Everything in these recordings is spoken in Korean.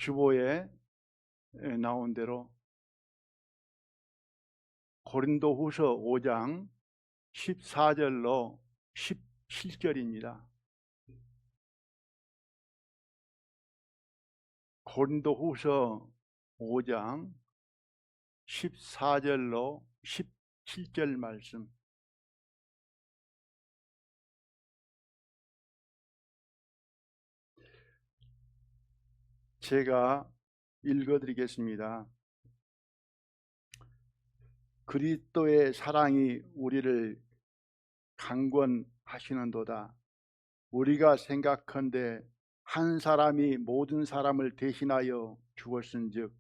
주보에 나온 대로 고린도후서 5장 14절로 17절입니다. 고린도후서 5장 14절로 17절 말씀. 제가 읽어드리겠습니다. 그리스도의 사랑이 우리를 강권하시는도다. 우리가 생각컨대 한 사람이 모든 사람을 대신하여 죽었은즉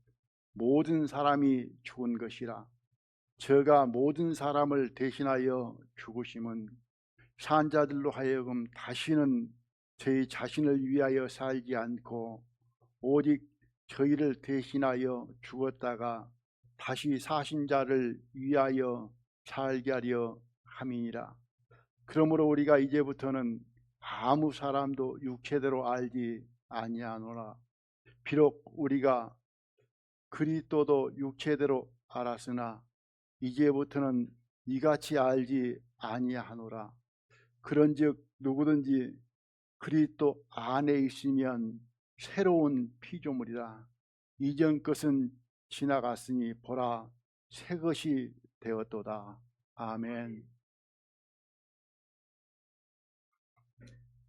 모든 사람이 죽은 것이라. 저가 모든 사람을 대신하여 죽으심은 산자들로 하여금 다시는 저희 자신을 위하여 살지 않고 오직 저희를 대신하여 죽었다가 다시 사신 자를 위하여 살게 하려 함이니라. 그러므로 우리가 이제부터는 아무 사람도 육체대로 알지 아니하노라. 비록 우리가 그리스도도 육체대로 알았으나 이제부터는 이같이 알지 아니하노라. 그런즉 누구든지 그리스도 안에 있으면 새로운 피조물이라. 이전 것은 지나갔으니 보라 새 것이 되었도다. 아멘.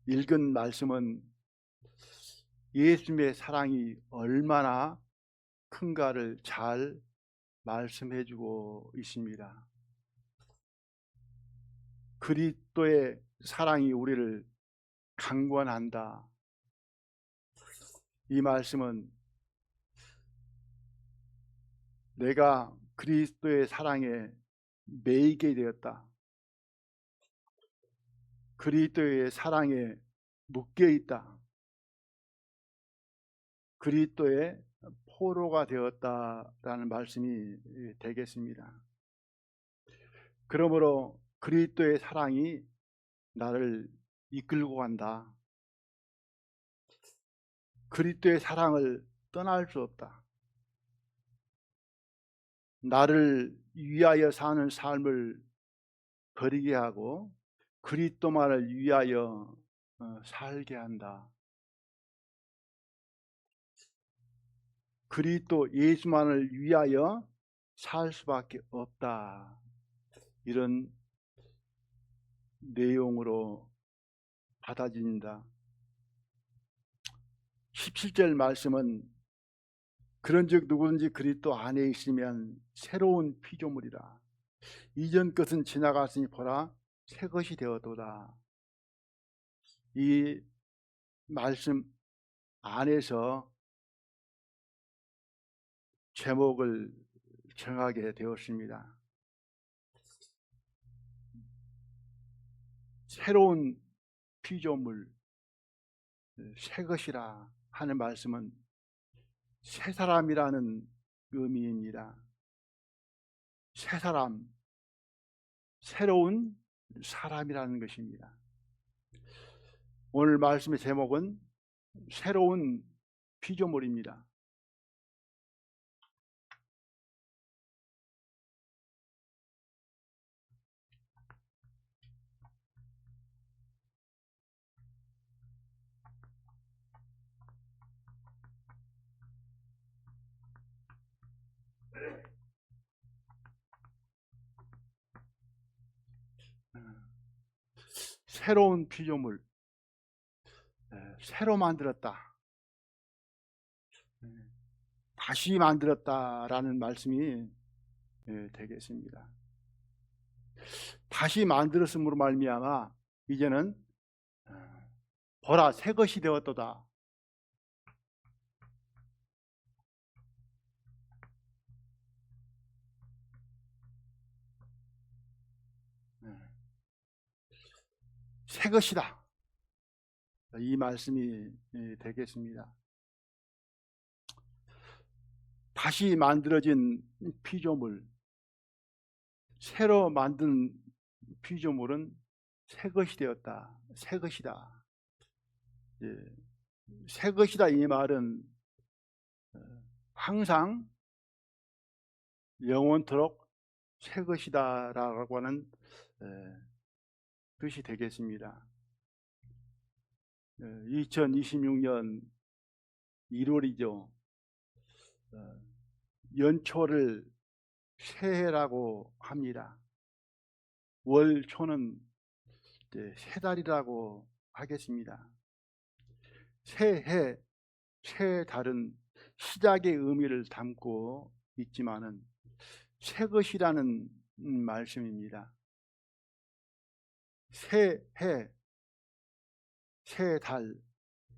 읽은 말씀은 예수님의 사랑이 얼마나 큰가를 잘 말씀해주고 있습니다. 그리스도의 사랑이 우리를 강권한다. 이 말씀은 내가 그리스도의 사랑에 매이게 되었다. 그리스도의 사랑에 묶여 있다. 그리스도의 포로가 되었다라는 말씀이 되겠습니다. 그러므로 그리스도의 사랑이 나를 이끌고 간다. 그리스도의 사랑을 떠날 수 없다. 나를 위하여 사는 삶을 버리게 하고 그리스도만을 위하여 살게 한다. 그리스도 예수만을 위하여 살 수밖에 없다. 이런 내용으로 받아진다. 17절 말씀은 그런즉 누구든지 그리스도 안에 있으면 새로운 피조물이라. 이전 것은 지나갔으니 보라 새 것이 되었도다. 이 말씀 안에서 제목을 정하게 되었습니다. 새로운 피조물, 새 것이라 하는 말씀은 새 사람이라는 의미입니다. 새 사람, 새로운 사람이라는 것입니다. 오늘 말씀의 제목은 새로운 피조물입니다. 새로운 피조물, 새로 만들었다, 다시 만들었다라는 말씀이 되겠습니다. 다시 만들었음으로 말미암아 이제는 보라 새 것이 되었도다. 새 것이다. 이 말씀이 되겠습니다. 다시 만들어진 피조물, 새로 만든 피조물은 새 것이 되었다. 새 것이다. 새 것이다 이 말은 항상 영원토록 새 것이다 라고 하는 뜻이 되겠습니다. 2026년 1월이죠. 연초를 새해라고 합니다. 월초는 새 달이라고 하겠습니다. 새해, 새 달은 시작의 의미를 담고 있지만은 새 것이라는 말씀입니다. 새해, 새 달,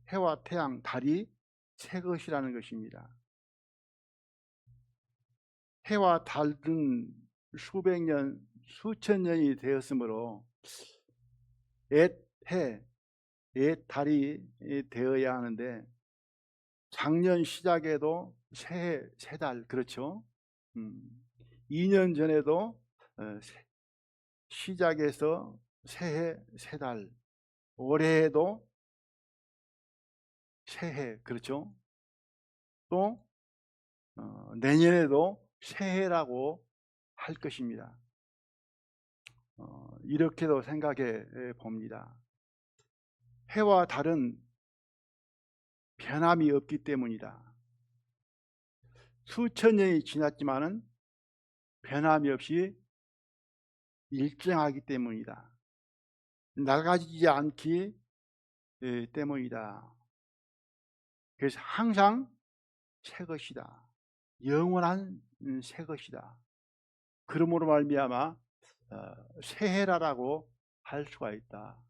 해와 태양, 달이 새 것이라는 것입니다. 해와 달은 수백 년, 수천 년이 되었으므로 해, 달이 되어야 하는데 작년 시작에도 새해, 새 달, 그렇죠? 2년 전에도 시작해서 새해, 새 달, 올해에도 새해, 그렇죠? 또 내년에도 새해라고 할 것입니다. 이렇게도 생각해 봅니다. 해와 달은 변함이 없기 때문이다. 수천 년이 지났지만은 변함이 없이 일정하기 때문이다. 낡아지지 않기 때문이다. 그래서 항상 새 것이다. 영원한 새 것이다. 그러므로 말미암아 새해라라고 할 수가 있다.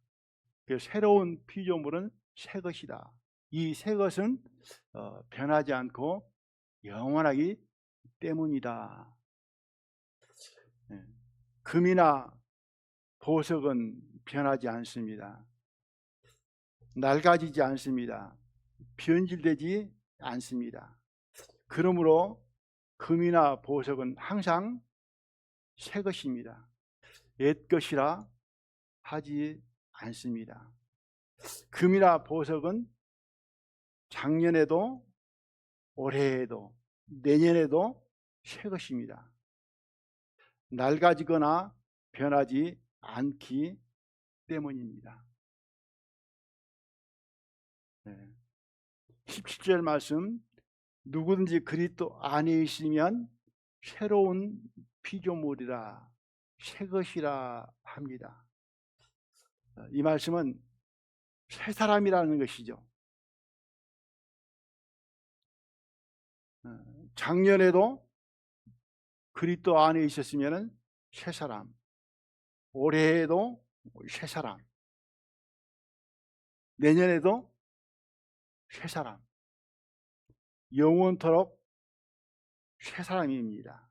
그래서 새로운 피조물은 새 것이다. 이 새 것은 변하지 않고 영원하기 때문이다. 금이나 보석은 변하지 않습니다. 낡아지지 않습니다. 변질되지 않습니다. 그러므로 금이나 보석은 항상 새 것입니다. 옛 것이라 하지 않습니다. 금이나 보석은 작년에도 올해에도 내년에도 새 것입니다. 낡아지거나 변하지 않기 때문입니다. 17절 말씀, 누구든지 그리스도 안에 있으면 새로운 피조물이라, 새 것이라 합니다. 이 말씀은 새 사람이라는 것이죠. 작년에도 그리스도 안에 있었으면 새 사람, 올해에도 새 사람, 내년에도 새 사람, 영원토록 새 사람입니다.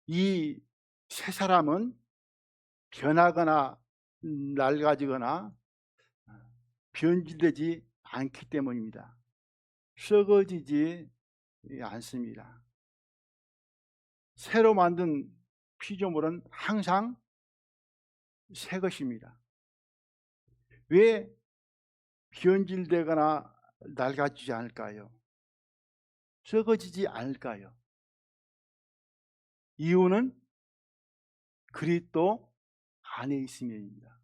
이 새 사람은 변하거나 낡아지거나 변질되지 않기 때문입니다. 썩어지지 않습니다. 새로 만든 피조물은 항상 새 것입니다. 왜 변질되거나 낡아지지 않을까요? 썩어지지 않을까요? 이유는 그리스도 안에 있음입니다.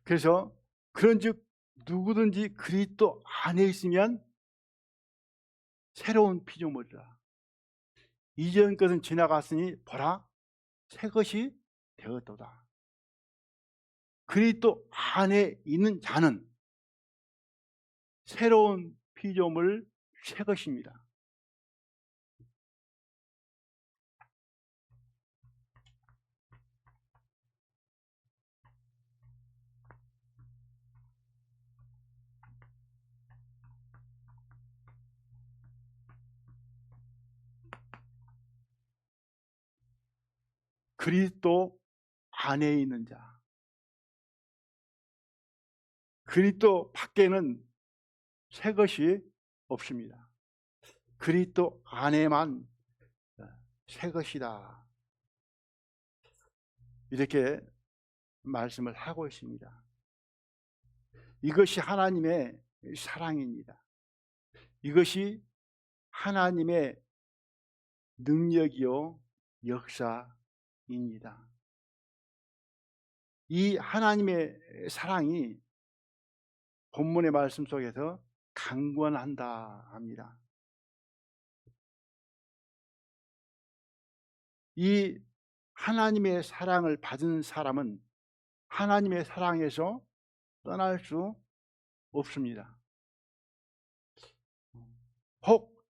그래서 그런즉 누구든지 그리스도 안에 있으면 새로운 피조물이라. 이전 것은 지나갔으니 보라 새 것이 되었도다. 그리스도 안에 있는 자는 새로운 피조물 새 것입니다. 그리스도 안에 있는 자. 그리스도 밖에는 새 것이 없습니다. 그리스도 안에만 새 것이다. 이렇게 말씀을 하고 있습니다. 이것이 하나님의 사랑입니다. 이것이 하나님의 능력이요 역사입니다. 이 하나님의 사랑이 본문의 말씀 속에서 강권한다 합니다. 이 하나님의 사랑을 받은 사람은 하나님의 사랑에서 떠날 수 없습니다. 혹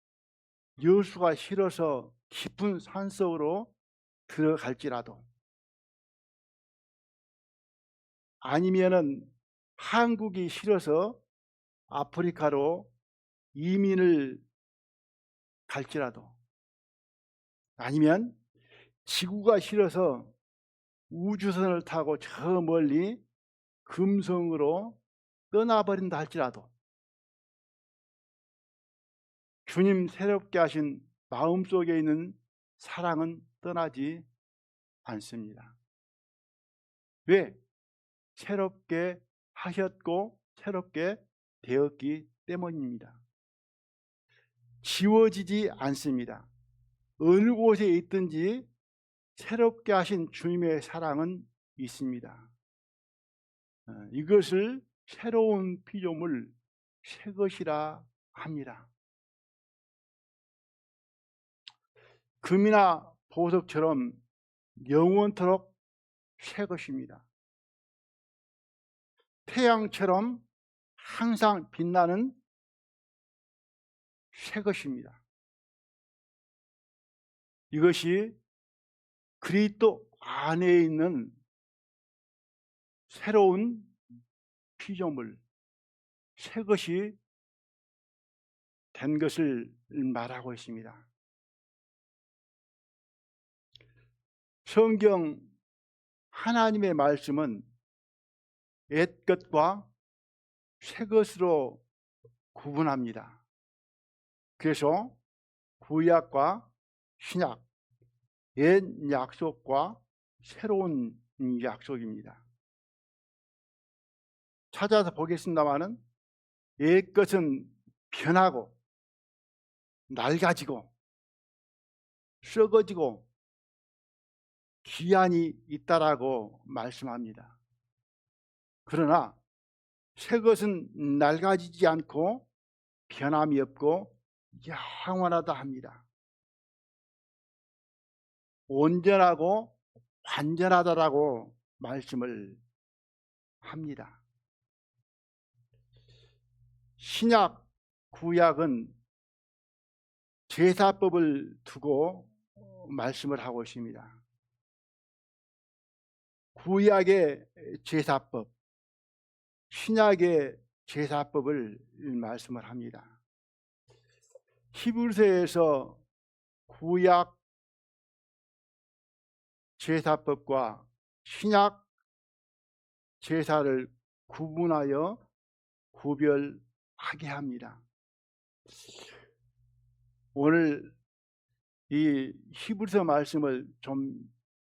여수가 싫어서 깊은 산속으로 들어갈지라도, 아니면은 한국이 싫어서 아프리카로 이민을 갈지라도, 아니면 지구가 싫어서 우주선을 타고 저 멀리 금성으로 떠나버린다 할지라도 주님 새롭게 하신 마음속에 있는 사랑은 떠나지 않습니다. 왜? 새롭게 하셨고 새롭게 되었기 때문입니다. 지워지지 않습니다. 어느 곳에 있든지 새롭게 하신 주님의 사랑은 있습니다. 이것을 새로운 피조물, 새 것이라 합니다. 금이나 보석처럼 영원토록 새 것입니다. 태양처럼 항상 빛나는 새 것입니다. 이것이 그리스도 안에 있는 새로운 피조물, 새 것이 된 것을 말하고 있습니다. 성경 하나님의 말씀은 옛 것과 새 것으로 구분합니다. 그래서 구약과 신약, 옛 약속과 새로운 약속입니다. 찾아서 보겠습니다마는 옛 것은 변하고 낡아지고 썩어지고 기한이 있다라고 말씀합니다. 그러나 새 것은 낡아지지 않고 변함이 없고 영원하다 합니다. 온전하고 완전하다라고 말씀을 합니다. 신약, 구약은 제사법을 두고 말씀을 하고 있습니다. 구약의 제사법, 신약의 제사법을 말씀을 합니다. 히브리서에서 구약 제사법과 신약 제사를 구분하여 구별하게 합니다. 오늘 이 히브리서 말씀을 좀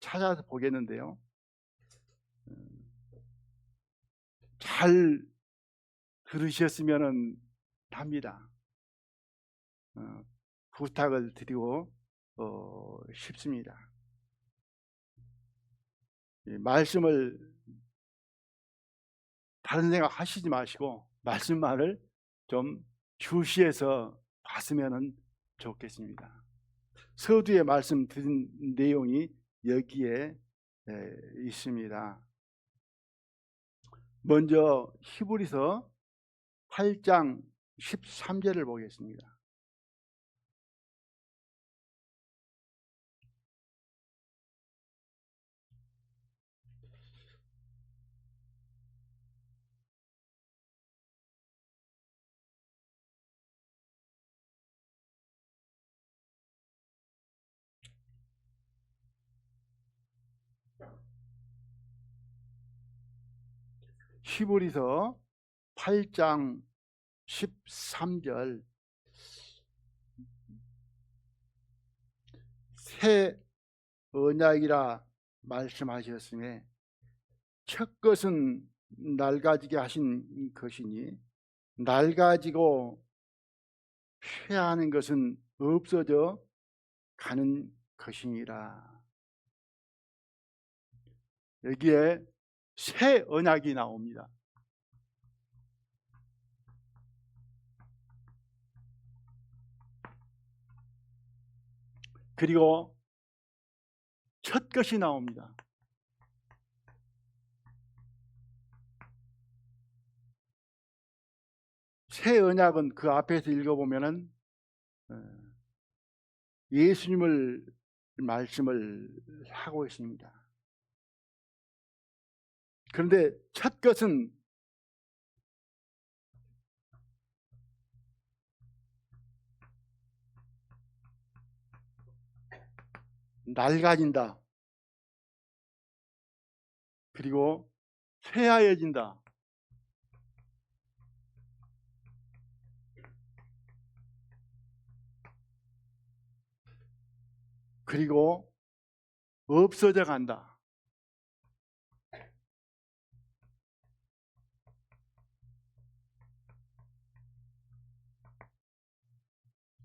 찾아서 보겠는데요, 잘 들으셨으면 합니다. 부탁을 드리고 싶습니다. 말씀을 다른 생각 하시지 마시고 말씀만을 좀 주시해서 봤으면 좋겠습니다. 서두에 말씀드린 내용이 여기에 있습니다. 먼저 히브리서 8장 13절을 보겠습니다. 히브리서 8장 13절, 새 언약이라 말씀하셨으며 첫 것은 낡아지게 하신 것이니 낡아지고 쇠하는 것은 없어져 가는 것이니라. 여기에 새 언약이 나옵니다. 그리고 첫 것이 나옵니다. 새 언약은 그 앞에서 읽어보면은 예수님을 말씀을 하고 있습니다. 그런데 첫 것은 낡아진다. 그리고 쇠하여진다. 그리고 없어져 간다.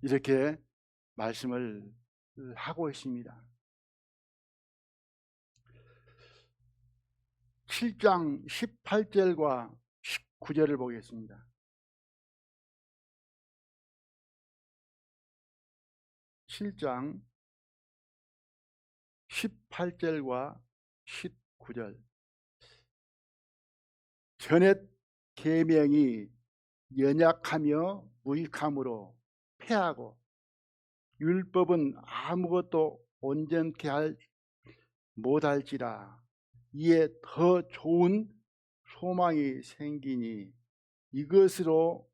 이렇게 말씀을 하고 있습니다. 7장 18절과 19절을 보겠습니다. 7장 18절과 19절. 전옛 계명이 연약하며 무익함으로 패하고 율법은 아무것도 온전케 못할지라. 이에 더 좋은 소망이 생기니 이것으로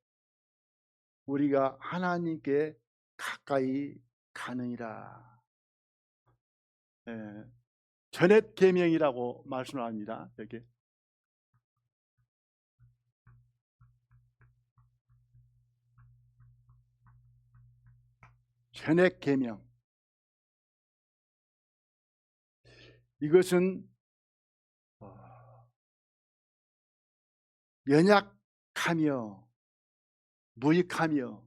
우리가 하나님께 가까이 가느니라. 전옛 계명이라고 말씀을 합니다. 여기 전옛 계명, 이것은 연약하며 무익하며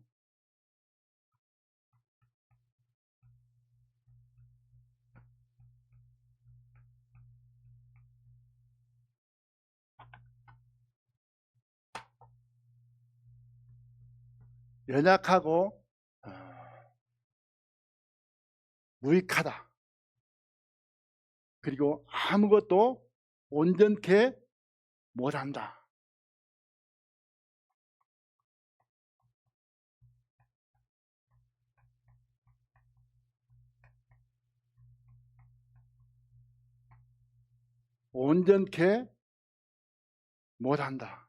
연약하고 무익하다. 그리고 아무것도 온전케 못한다. 온전케 못한다.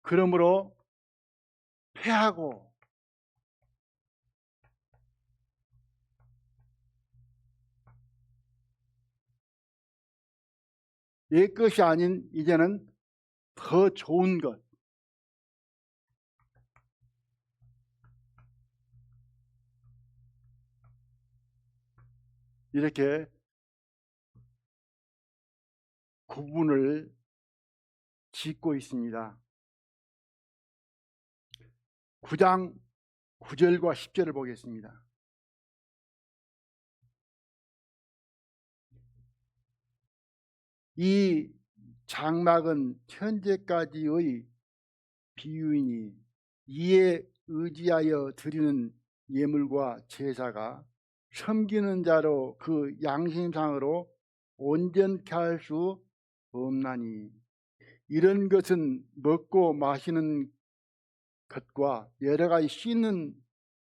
그러므로 패하고 옛 것이 아닌 이제는 더 좋은 것, 이렇게 구분을 짓고 있습니다. 9장 9절과 10절을 보겠습니다. 이 장막은 현재까지의 비유이니 이에 의지하여 드리는 예물과 제사가 섬기는 자로 그 양심상으로 온전케 할 수 없나니 이런 것은 먹고 마시는 것과 여러 가지 씻는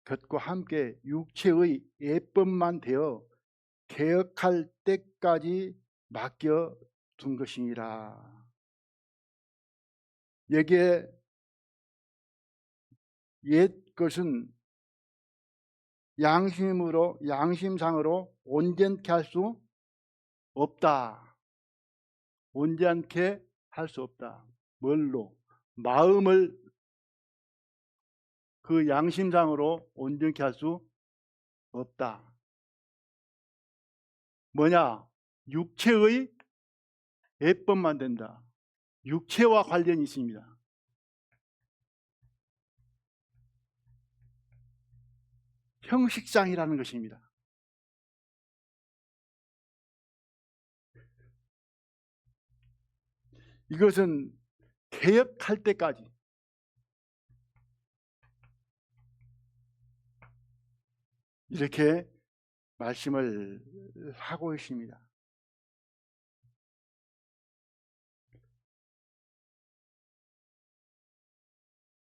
것과 함께 육체의 예법만 되어 개혁할 때까지 맡겨 둔 것이니라. 여기에 옛 것은 양심상으로 온전케 할 수 없다. 온전케 할 수 없다. 뭘로? 마음을 그 양심상으로 온전케 할 수 없다. 뭐냐? 육체의 예법만 된다. 육체와 관련이 있습니다. 형식상이라는 것입니다. 이것은 개혁할 때까지 이렇게 말씀을 하고 있습니다.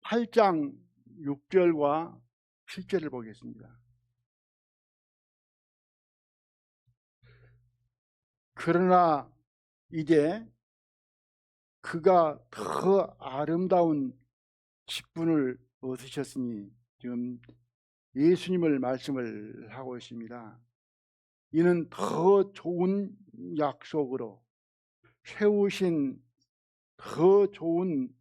팔 장 6절과 7절을 보겠습니다. 그러나 이제 그가 더 아름다운 직분을 얻으셨으니, 지금 예수님을 말씀을 하고 있습니다. 이는 더 좋은 약속으로 세우신 더 좋은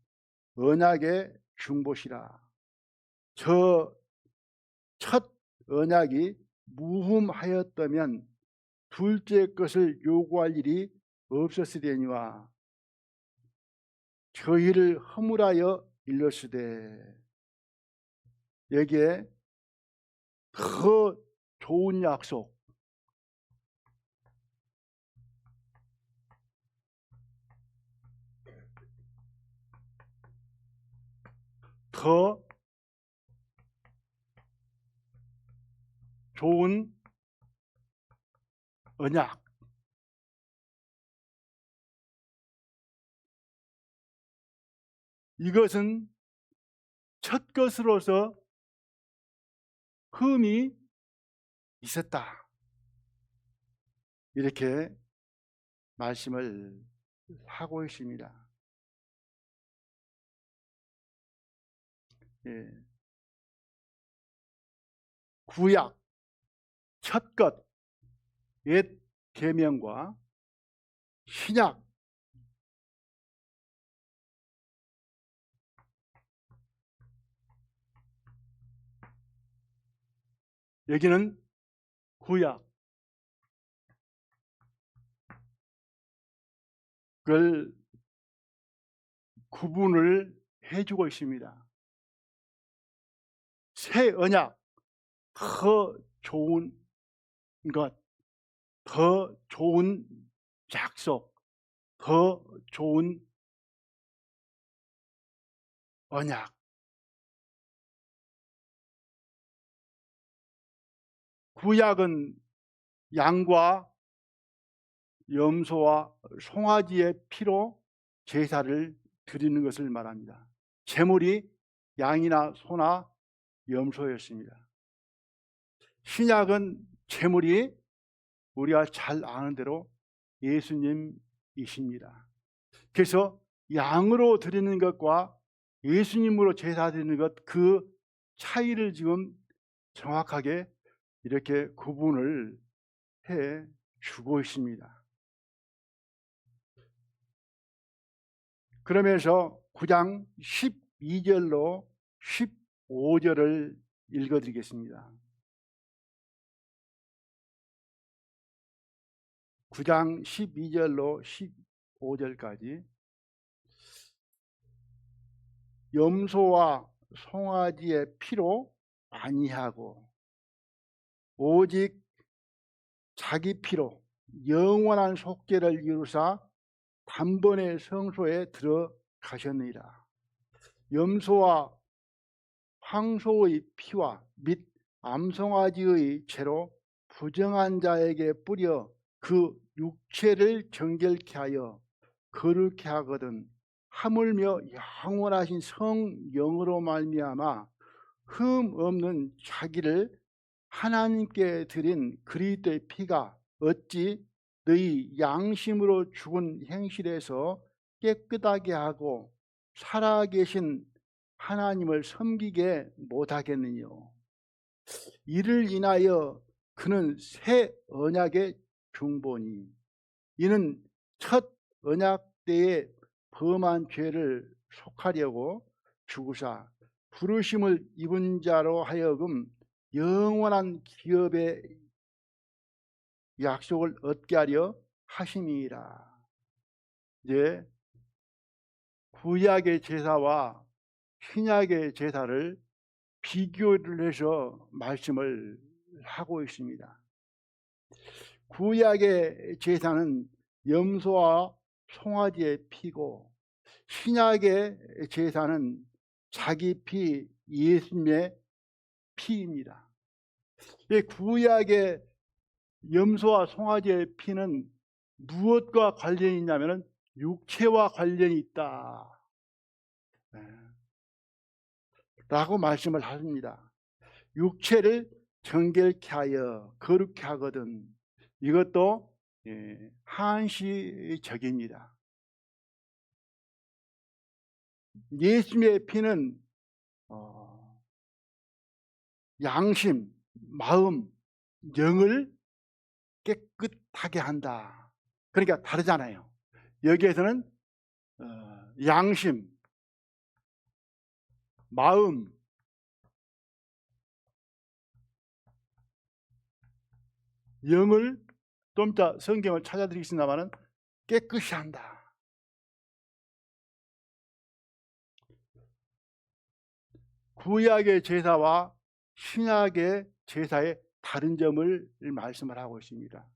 언약의 중보시라. 저 첫 언약이 무흠하였다면 둘째 것을 요구할 일이 없었으려니와 저희를 허물하여 일렀으되. 여기에 더 좋은 약속, 더 좋은 언약, 이것은 첫 것으로서 흠이 있었다, 이렇게 말씀을 하고 있습니다. 예. 구약 첫 것, 옛 계명과 신약 여기는 구약 그걸 구분을 해주고 있습니다. 새 언약, 더 좋은 것, 더 좋은 약속, 더 좋은 언약. 구약은 양과 염소와 송아지의 피로 제사를 드리는 것을 말합니다. 제물이 양이나 소나 염소였습니다. 신약은 제물이 우리가 잘 아는 대로 예수님이십니다. 그래서 양으로 드리는 것과 예수님으로 제사 드리는 것, 그 차이를 지금 정확하게 이렇게 구분을 해 주고 있습니다. 그러면서 9장 12절로 15절을 읽어드리겠습니다. 9장 12절로 15절까지. 염소와 송아지의 피로 아니하고 오직 자기 피로 영원한 속죄를 이루사 단번에 성소에 들어가셨느니라. 염소와 황소의 피와 및 암송아지의 죄로 부정한 자에게 뿌려 그 육체를 정결케 하여 거룩케 하거든 하물며 영원하신 성령으로 말미암아 흠 없는 자기를 하나님께 드린 그리스도의 피가 어찌 너희 양심으로 죽은 행실에서 깨끗하게 하고 살아계신 하나님을 섬기게 못하겠느뇨. 이를 인하여 그는 새 언약의 중보니 이는 첫 언약 때에 범한 죄를 속하려고 죽으사 부르심을 입은 자로 하여금 영원한 기업에 약속을 얻게 하려 하심이라. 이제 구약의 제사와 신약의 제사를 비교를 해서 말씀을 하고 있습니다. 구약의 제사는 염소와 송아지의 피고, 신약의 제사는 자기 피, 예수님의 피입니다. 구약의 염소와 송아지의 피는 무엇과 관련이 있냐면 육체와 관련이 있다 라고 말씀을 합니다. 육체를 정결케 하여 거룩케 하거든. 이것도 한시적입니다. 예수님의 피는 양심, 마음, 영을 깨끗하게 한다. 그러니까 다르잖아요. 여기에서는 양심, 마음, 영을 좀 이따 성경을 찾아드리겠습니다만 깨끗이 한다. 구약의 제사와 신약의 제사의 다른 점을 말씀을 하고 있습니다.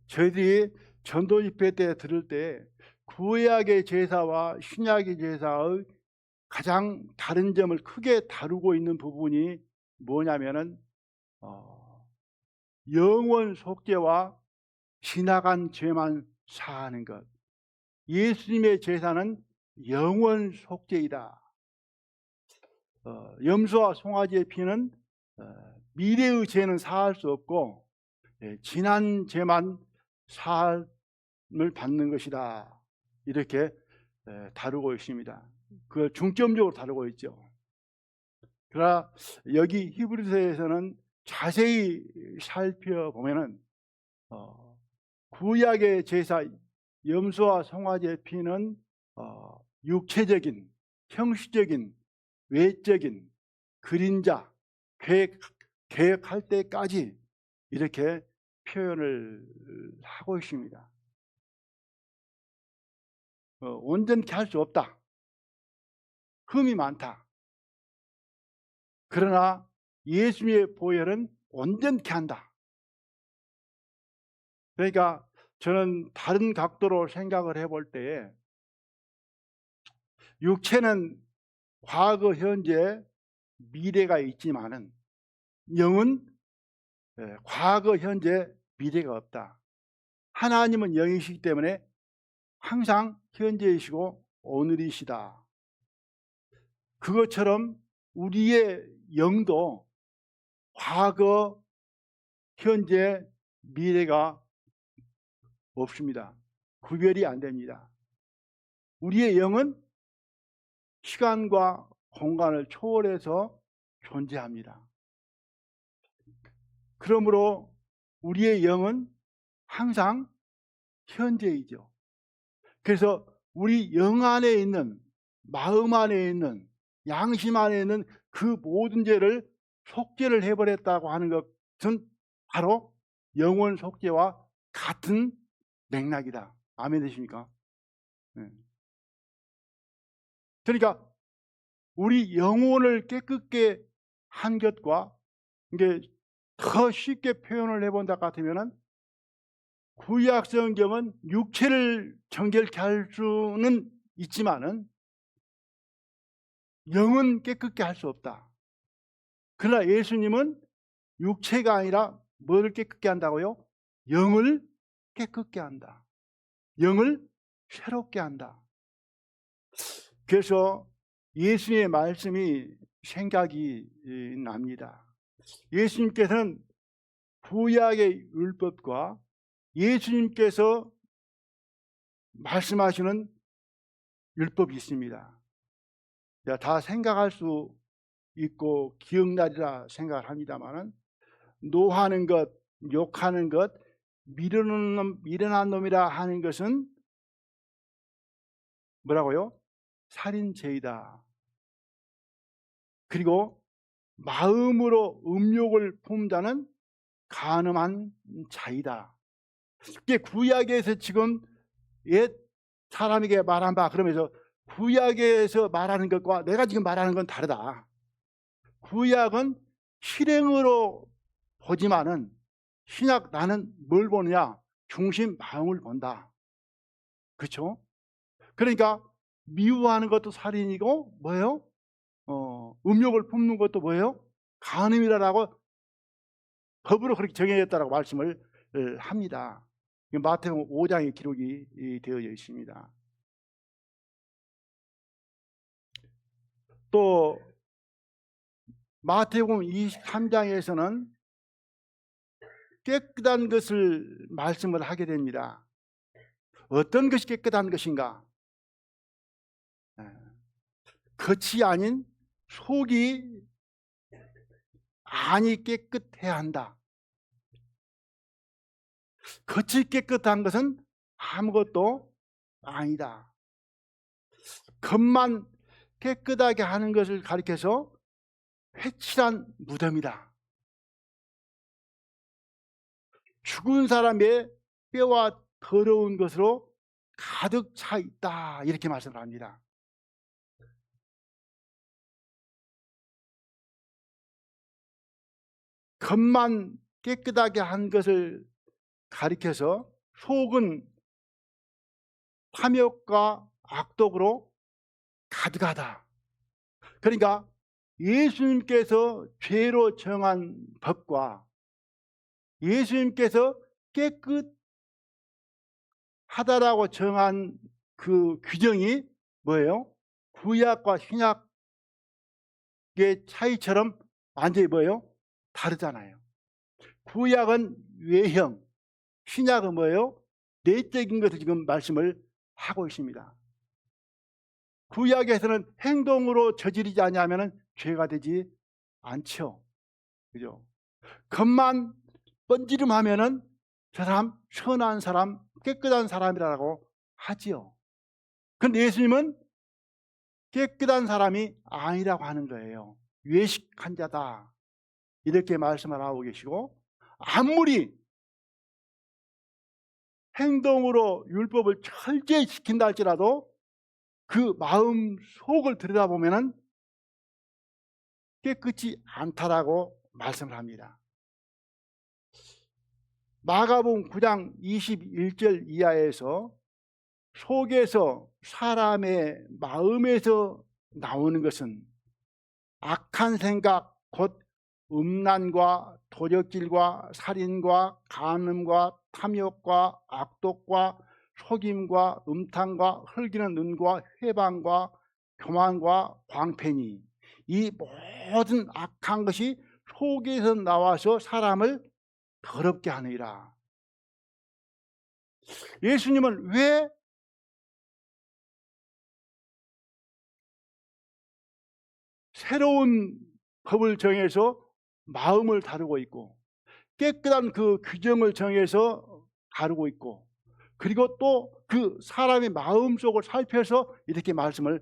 저희들이 전도 집회 때 들을 때 구약의 제사와 신약의 제사의 가장 다른 점을 크게 다루고 있는 부분이 뭐냐면은 영원 속죄와 지나간 죄만 사하는 것. 예수님의 제사는 영원 속죄이다. 염소와 송아지의 피는 미래의 죄는 사할 수 없고 지난 죄만 사함을 받는 것이다. 이렇게 다루고 있습니다. 그걸 중점적으로 다루고 있죠. 그러나 여기 히브리서에서는 자세히 살펴보면은 구약의 제사 염소와 송아지의 피는 육체적인, 형식적인, 외적인 그림자, 계획할 때까지 이렇게 표현을 하고 있습니다. 온전케 할 수 없다. 흠이 많다. 그러나 예수님의 보혈은 온전케 한다. 그러니까 저는 다른 각도로 생각을 해볼 때에 육체는 과거, 현재, 미래가 있지만은 영은 과거, 현재, 미래가 없다. 하나님은 영이시기 때문에 항상 현재이시고 오늘이시다. 그것처럼 우리의 영도 과거, 현재, 미래가 없습니다. 구별이 안 됩니다. 우리의 영은 시간과 공간을 초월해서 존재합니다. 그러므로 우리의 영은 항상 현재이죠. 그래서 우리 영 안에 있는, 마음 안에 있는, 양심 안에 있는 그 모든 죄를 속죄를 해버렸다고 하는 것은 바로 영원 속죄와 같은 맥락이다. 아멘 되십니까? 그러니까 우리 영혼을 깨끗게 한 것과 이게 더 쉽게 표현을 해본다 같으면은 구약 성경은 육체를 정결케 할 수는 있지만은 영은 깨끗게 할 수 없다. 그러나 예수님은 육체가 아니라 뭐를 깨끗게 한다고요? 영을 깨끗게 한다. 영을 새롭게 한다. 그래서 예수님의 말씀이 생각이 납니다. 예수님께서는 구약의 율법과 예수님께서 말씀하시는 율법이 있습니다. 다 생각할 수 있고 기억나리라 생각을 합니다만은 노하는 것, 욕하는 것, 미련한 놈이라 하는 것은 뭐라고요? 살인죄이다. 그리고 마음으로 음욕을 품자는 간음한 자이다. 이게 구약에서 지금 옛 사람에게 말한 바, 그러면서 구약에서 말하는 것과 내가 지금 말하는 건 다르다. 구약은 실행으로 보지만은 신약 나는 뭘 보느냐? 중심 마음을 본다. 그렇죠? 그러니까 미워하는 것도 살인이고 뭐예요? 음욕을 품는 것도 뭐예요? 간음이라고 법으로 그렇게 정해졌다라고 말씀을 합니다. 마태복음 5장의 기록이 되어져 있습니다. 또 마태복음 23장에서는 깨끗한 것을 말씀을 하게 됩니다. 어떤 것이 깨끗한 것인가? 겉이 아닌 속이 안이 깨끗해야 한다. 겉이 깨끗한 것은 아무것도 아니다. 겉만 깨끗하게 하는 것을 가리켜서 회칠한 무덤이다. 죽은 사람의 뼈와 더러운 것으로 가득 차 있다. 이렇게 말씀을 합니다. 겉만 깨끗하게 한 것을 가리켜서 속은 탐욕과 악독으로 가득하다. 그러니까 예수님께서 죄로 정한 법과 예수님께서 깨끗하다라고 정한 그 규정이 뭐예요? 구약과 신약의 차이처럼 완전히 뭐예요? 다르잖아요. 구약은 외형, 신약은 뭐예요? 내적인 것을 지금 말씀을 하고 있습니다. 구약에서는 행동으로 저지르지 않으면 죄가 되지 않죠. 그죠? 겉만 번지름하면은 저 사람 선한 사람, 깨끗한 사람이라고 하지요. 그런데 예수님은 깨끗한 사람이 아니라고 하는 거예요. 외식한 자다. 이렇게 말씀을 하고 계시고, 아무리 행동으로 율법을 철저히 지킨다 할지라도 그 마음 속을 들여다보면 깨끗이 않다라고 말씀을 합니다. 마가복음 9장 21절 이하에서 속에서 사람의 마음에서 나오는 것은 악한 생각, 곧 음란과 도적질과 살인과 간음과 탐욕과 악독과 속임과 음탕과 흘기는 눈과 회방과 교만과 광패니, 이 모든 악한 것이 속에서 나와서 사람을 더럽게 하느니라. 예수님은 왜 새로운 법을 정해서 마음을 다루고 있고 깨끗한 그 규정을 정해서 다루고 있고, 그리고 또 그 사람의 마음속을 살펴서 이렇게 말씀을,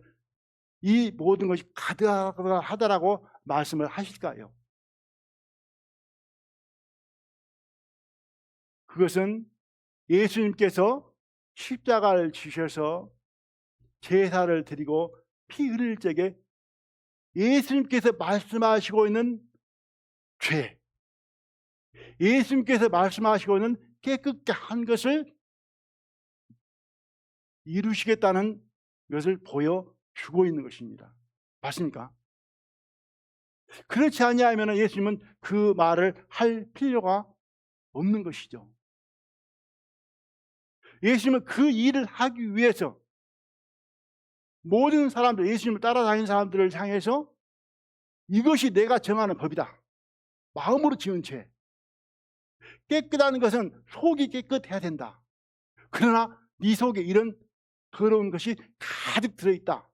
이 모든 것이 가득하다라고 말씀을 하실까요? 그것은 예수님께서 십자가를 지셔서 제사를 드리고 피 흘릴 적에 예수님께서 말씀하시고 있는 죄, 예수님께서 말씀하시고 있는 깨끗게 한 것을 이루시겠다는 것을 보여주고 있는 것입니다. 맞습니까? 그렇지 아니하면 예수님은 그 말을 할 필요가 없는 것이죠. 예수님은 그 일을 하기 위해서 모든 사람들, 예수님을 따라다니는 사람들을 향해서 이것이 내가 정하는 법이다. 마음으로 지은 죄. 깨끗한 것은 속이 깨끗해야 된다. 그러나 네 속에 이런 더러운 것이 가득 들어있다.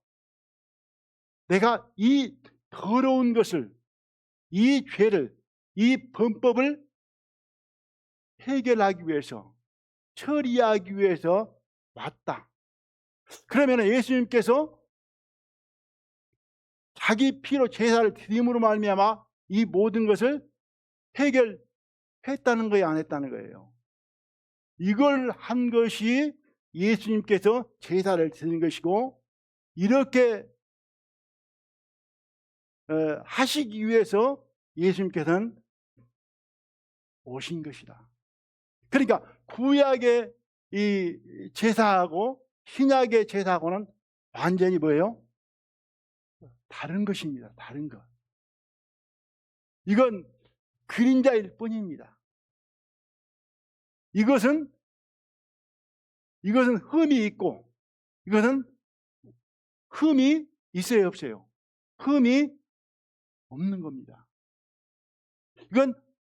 내가 이 더러운 것을, 이 죄를, 이 범법을 해결하기 위해서, 처리하기 위해서 왔다. 그러면 예수님께서 자기 피로 제사를 드림으로 말미암아 이 모든 것을 해결 했다는 거예요, 안 했다는 거예요? 이걸 한 것이 예수님께서 제사를 드린 것이고, 이렇게 하시기 위해서 예수님께서는 오신 것이다. 그러니까 구약의 이 제사하고 신약의 제사하고는 완전히 뭐예요? 다른 것입니다. 다른 것. 이건 그림자일 뿐입니다. 이것은 흠이 있고, 이것은 흠이 있어요, 없어요? 흠이 없는 겁니다. 이건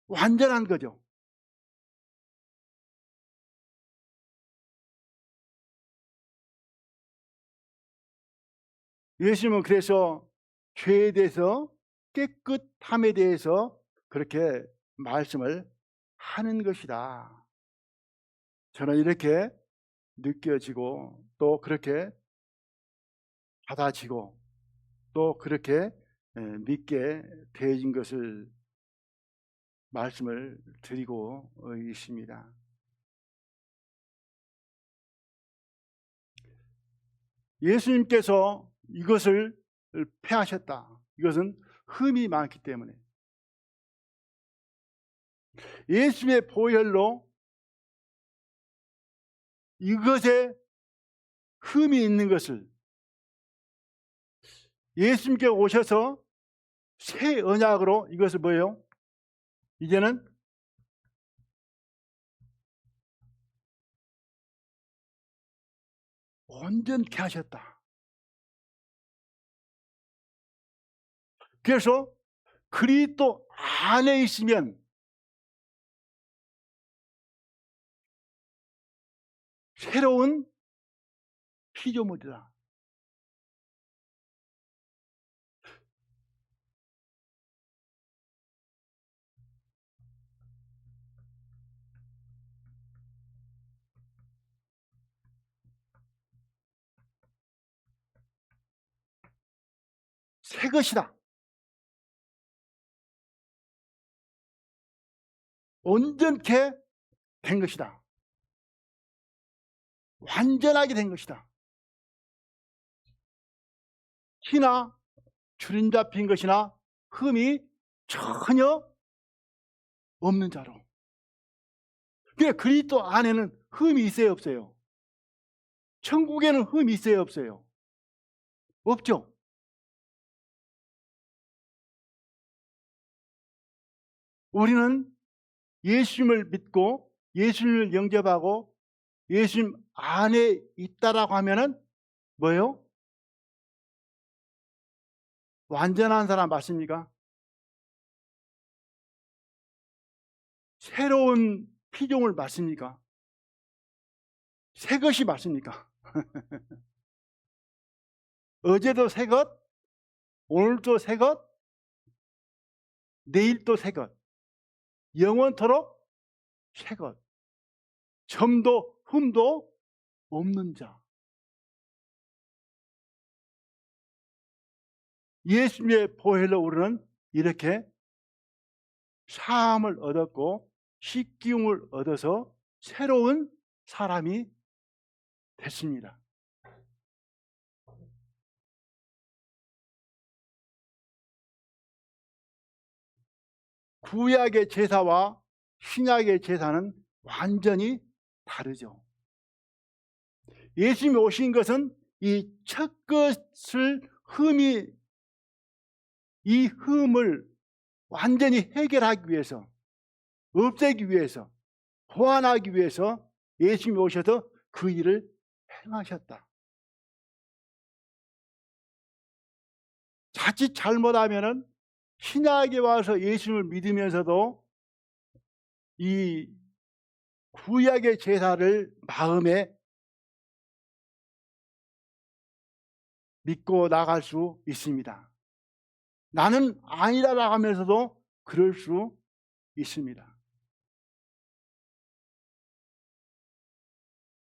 완전한 거죠. 예수님은 그래서 죄에 대해서, 깨끗함에 대해서 그렇게 말씀을 하는 것이다. 저는 이렇게 느껴지고, 또 그렇게 받아지고, 또 그렇게 믿게 되어진 것을 말씀을 드리고 있습니다. 예수님께서 이것을 폐하셨다. 이것은 흠이 많기 때문에. 예수님의 보혈로 이것에 흠이 있는 것을 예수님께 오셔서 새 언약으로 이것을 뭐예요? 이제는 온전케 하셨다. 그래서 그리스도 안에 있으면 새로운 피조물이다. 새 것이다. 온전케 된 것이다. 완전하게 된 것이다. 티나 주름 잡힌 것이나 흠이 전혀 없는 자로. 그러니까 그리스도 안에는 흠이 있어요, 없어요? 천국에는 흠이 있어요, 없어요? 없죠. 우리는 예수님을 믿고 예수님을 영접하고 예수님 안에 있다라고 하면은 뭐예요? 완전한 사람 맞습니까? 새로운 피조물 맞습니까? 새 것이 맞습니까? 어제도 새 것, 오늘도 새 것, 내일도 새 것, 영원토록 새 것, 점도 흠도 없는 자. 예수님의 보혈로 우리는 이렇게 사함을 얻었고 식기움을 얻어서 새로운 사람이 됐습니다. 구약의 제사와 신약의 제사는 완전히 다르죠. 예수님이 오신 것은 이 첫 것을 이 흠을 완전히 해결하기 위해서, 없애기 위해서, 보완하기 위해서 예수님이 오셔서 그 일을 행하셨다. 자칫 잘못하면은 신약에 와서 예수님을 믿으면서도 이 구약의 제사를 마음에 믿고 나갈 수 있습니다. 나는 아니라고 하면서도 그럴 수 있습니다.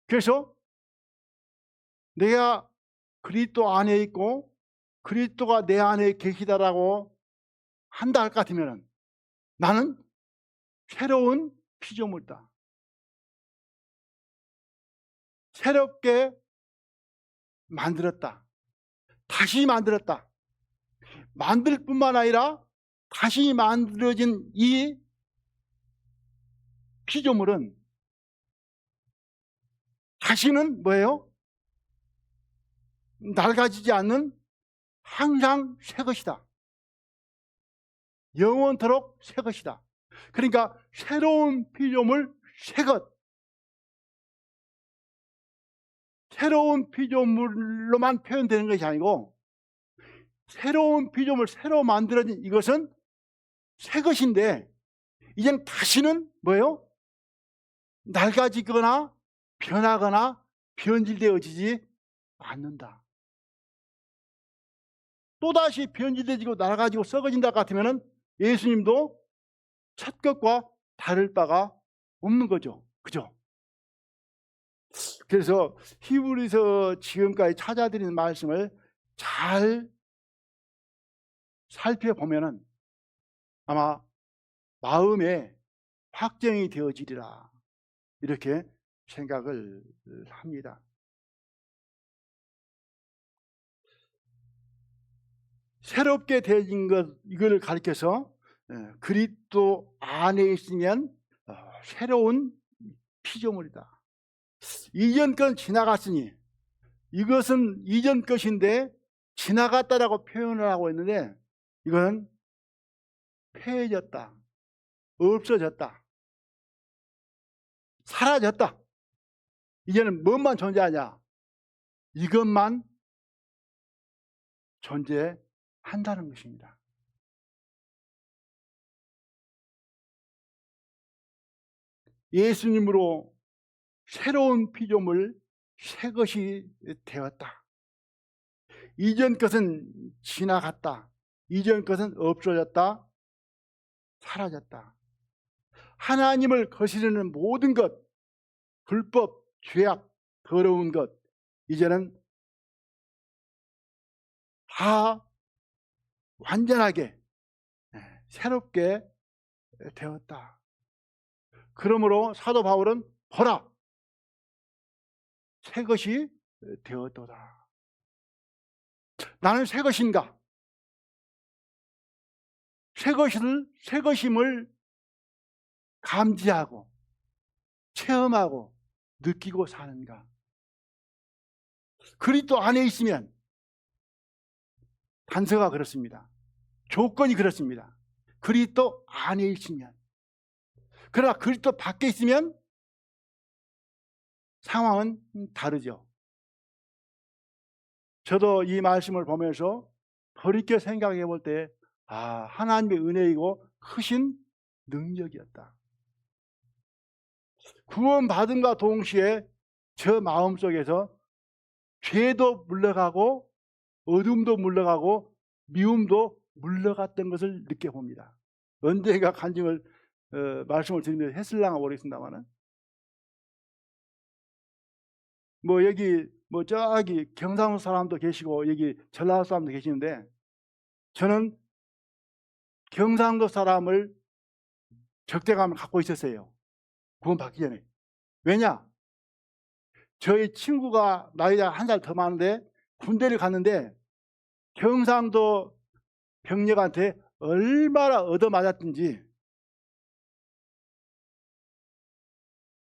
그래서 내가 그리스도 안에 있고 그리스도가 내 안에 계시다라고 한다 할 것 같으면 나는 새로운 피조물이다. 새롭게 만들었다. 다시 만들었다. 만들 뿐만 아니라 다시 만들어진 이 피조물은 다시는 뭐예요? 낡아지지 않는 항상 새 것이다. 영원토록 새 것이다. 그러니까 새로운 피조물, 새 것. 새로운 피조물로만 표현되는 것이 아니고 새로운 피조물, 새로 만들어진 이것은 새 것인데 이젠 다시는 뭐예요? 낡아지거나 변하거나 변질되어지지 않는다. 또다시 변질되지고 낡아지고 썩어진다 같으면 예수님도 첫 것과 다를 바가 없는 거죠. 그죠? 그래서 히브리서 지금까지 찾아드리는 말씀을 잘 살펴보면은 아마 마음에 확정이 되어지리라 이렇게 생각을 합니다. 새롭게 되어진 것 이걸 가리켜서 그리스도 안에 있으면 새로운 피조물이다. 이전 건 지나갔으니 이것은 이전 것인데 지나갔다라고 표현을 하고 있는데 이건 폐해졌다, 없어졌다, 사라졌다. 이제는 뭐만 존재하냐? 이것만 존재한다는 것입니다. 예수님으로 새로운 피조물, 새 것이 되었다. 이전 것은 지나갔다. 이전 것은 없어졌다. 사라졌다. 하나님을 거스르는 모든 것, 불법, 죄악, 더러운 것 이제는 다 완전하게 새롭게 되었다. 그러므로 사도 바울은 보라, 새 것이 되었도다. 나는 새 것인가? 새 것임을 감지하고 체험하고 느끼고 사는가? 그리스도 안에 있으면 단서가 그렇습니다. 조건이 그렇습니다. 그리스도 안에 있으면. 그러나 그리스도 밖에 있으면 상황은 다르죠. 저도 이 말씀을 보면서 돌이켜 생각해 볼 때 하나님의 은혜이고 크신 능력이었다. 구원받음과 동시에 저 마음속에서 죄도 물러가고 어둠도 물러가고 미움도 물러갔던 것을 느껴봅니다. 언젠가 간증을 말씀을 드리면서 했을랑가 모르겠습니다만은 여기 저기 경상도 사람도 계시고 여기 전라도 사람도 계시는데 저는 경상도 사람을 적대감을 갖고 있었어요. 구원받기 전에. 왜냐? 저희 친구가 나이가 한 살 더 많은데 군대를 갔는데 경상도 병력한테 얼마나 얻어맞았든지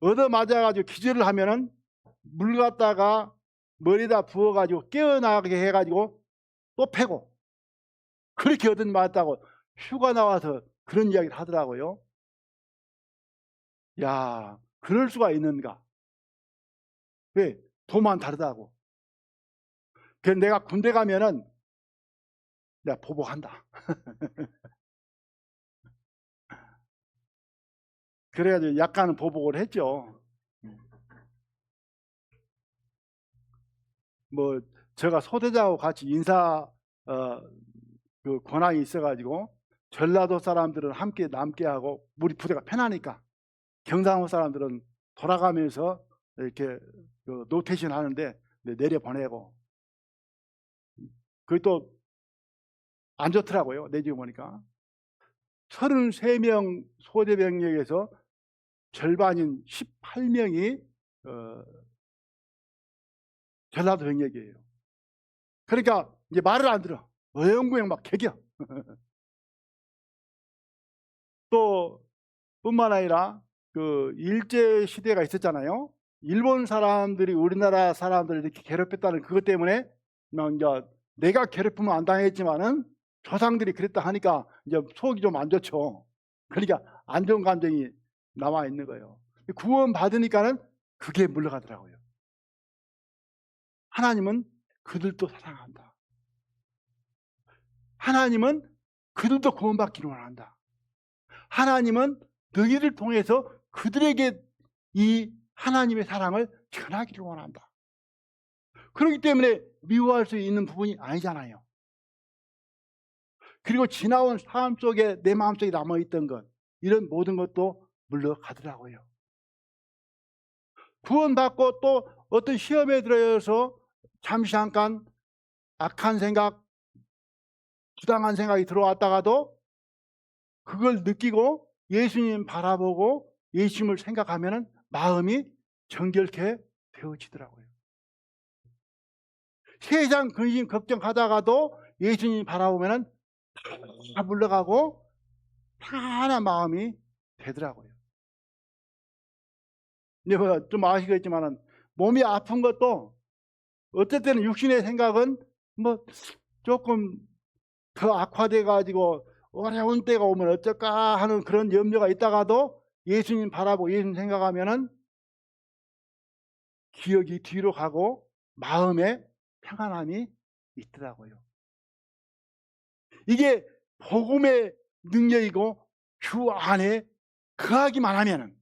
얻어맞아가지고 기절을 하면은 물 갖다가 머리에다 부어가지고 깨어나게 해가지고 또 패고 그렇게 얻어맞았다고 휴가 나와서 그런 이야기를 하더라고요. 야, 그럴 수가 있는가? 왜? 도만 다르다고. 그래서 내가 군대 가면은 내가 보복한다. 그래가지고 약간은 보복을 했죠. 제가 소대장하고 같이 인사 그 권한이 있어가지고 전라도 사람들은 함께 남게 하고 우리 부대가 편하니까 경상도 사람들은 돌아가면서 이렇게 노테이션 하는데 내려보내고 그게 또 안 좋더라고요. 내지고 보니까 33명 소대병력에서 절반인 18명이 전라도 병력이에요. 그러니까 이제 말을 안 들어. 어영부영 막 개겨. 또 뿐만 아니라 그 일제 시대가 있었잖아요. 일본 사람들이 우리나라 사람들을 이렇게 괴롭혔다는 그것 때문에 이제 내가 괴롭히면 안 당했지만은 조상들이 그랬다 하니까 이제 속이 좀 안 좋죠. 그러니까 안 좋은 감정이 남아 있는 거예요. 구원 받으니까는 그게 물러가더라고요. 하나님은 그들도 사랑한다. 하나님은 그들도 구원받기를 원한다. 하나님은 너희를 통해서 그들에게 이 하나님의 사랑을 전하기를 원한다. 그렇기 때문에 미워할 수 있는 부분이 아니잖아요. 그리고 지나온 삶 속에 내 마음속에 남아있던 것, 이런 모든 것도 물러가더라고요. 구원받고 또 어떤 시험에 들어서 잠시 잠깐 악한 생각, 부당한 생각이 들어왔다가도 그걸 느끼고 예수님 바라보고 예수님을 생각하면 마음이 정결케 되어지더라고요. 세상 근심 걱정하다가도 예수님 바라보면 다 물러가고 편안한 마음이 되더라고요. 근데 뭐 좀 아시겠지만 몸이 아픈 것도 어떨 때는 육신의 생각은 뭐 조금 더 악화돼 가지고 어려운 때가 오면 어쩔까 하는 그런 염려가 있다가도 예수님 바라보고 예수님 생각하면은 기억이 뒤로 가고 마음에 평안함이 있더라고요. 이게 복음의 능력이고 주 안에 거하기만 하면은,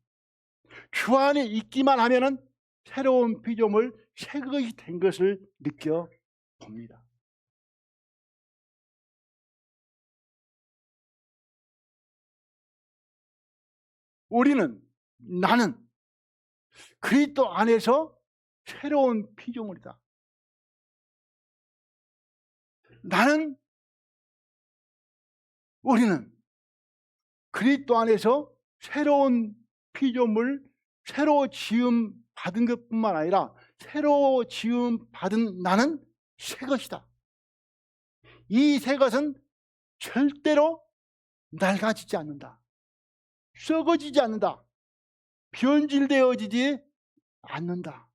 주 안에 있기만 하면은 새로운 피조물 새 것이 된 것을 느껴봅니다. 나는 그리스도 안에서 새로운 피조물이다. 우리는 그리스도 안에서 새로운 피조물, 새로 지음 받은 것뿐만 아니라 새로 지음 받은 나는 새 것이다. 이 새 것은 절대로 낡아지지 않는다. 썩어지지 않는다. 변질되어지지 않는다.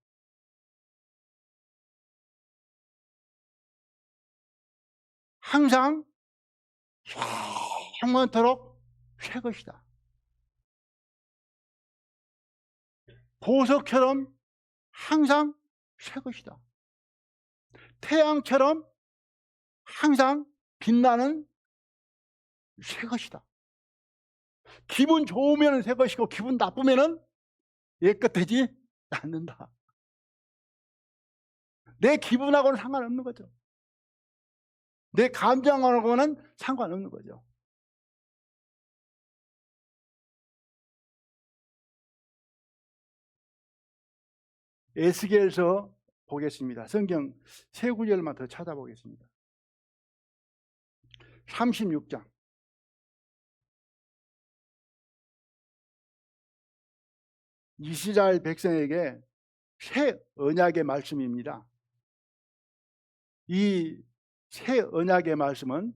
항상 영원토록 새 것이다. 보석처럼 항상 새 것이다. 태양처럼 항상 빛나는 새 것이다. 기분 좋으면 새 것이고 기분 나쁘면 옛것되지 않는다. 내 기분하고는 상관없는 거죠. 내 감정하고는 상관없는 거죠. 에스겔서 보겠습니다. 성경 세 구절만 더 찾아보겠습니다. 36장. 이스라엘 백성에게 새 언약의 말씀입니다. 이 새 언약의 말씀은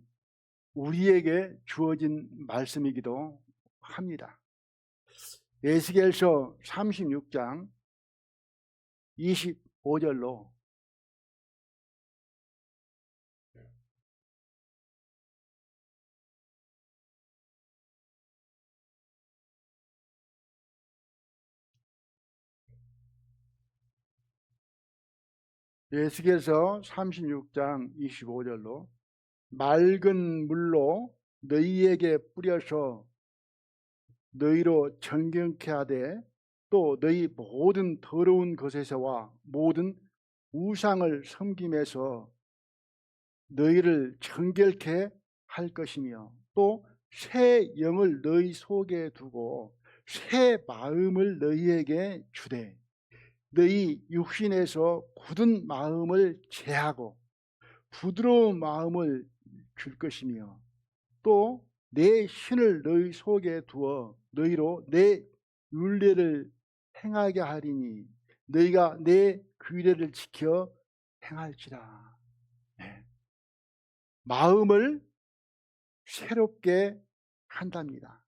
우리에게 주어진 말씀이기도 합니다. 에스겔서 36장 25절로 에스겔서 36장 25절로 맑은 물로 너희에게 뿌려서 너희로 정결케 하되 또 너희 모든 더러운 것에서와 모든 우상을 섬김에서 너희를 정결케 할 것이며 또 새 영을 너희 속에 두고 새 마음을 너희에게 주되 너희 육신에서 굳은 마음을 제하고 부드러운 마음을 줄 것이며 또 내 신을 너희 속에 두어 너희로 내 율례를 행하게 하리니 너희가 내 규례를 지켜 행할지라. 네. 마음을 새롭게 한답니다.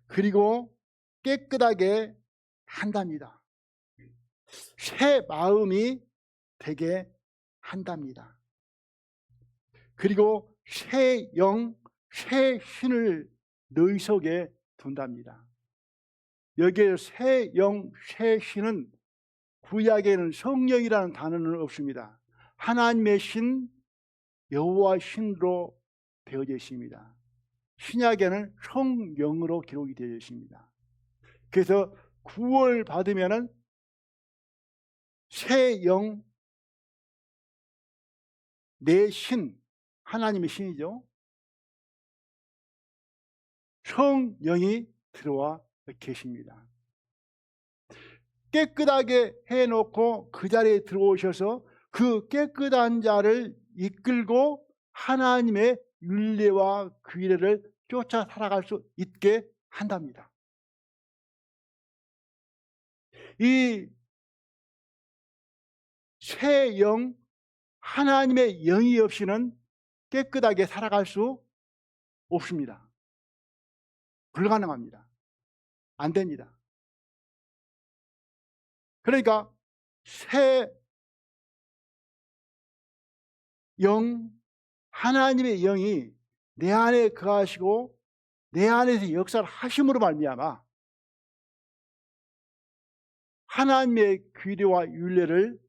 그리고 깨끗하게 한답니다. 새 마음이 되게 한답니다. 그리고 새 영, 새 신을 너희 속에 둔답니다. 여기에 새 영, 새 신은 구약에는 성령이라는 단어는 없습니다. 하나님의 신, 여호와 신으로 되어져 있습니다. 신약에는 성령으로 기록이 되어 있습니다. 그래서 구원을 받으면은 새 영, 내 신, 하나님의 신이죠. 성령이 들어와 계십니다. 깨끗하게 해놓고 그 자리에 들어오셔서 그 깨끗한 자를 이끌고 하나님의 율례와 규례를 쫓아 살아갈 수 있게 한답니다. 이 새 영, 하나님의 영이 없이는 깨끗하게 살아갈 수 없습니다. 불가능합니다. 안 됩니다. 그러니까 새 영, 하나님의 영이 내 안에 거하시고 내 안에서 역사를 하심으로 말미암아 하나님의 규례와 율례를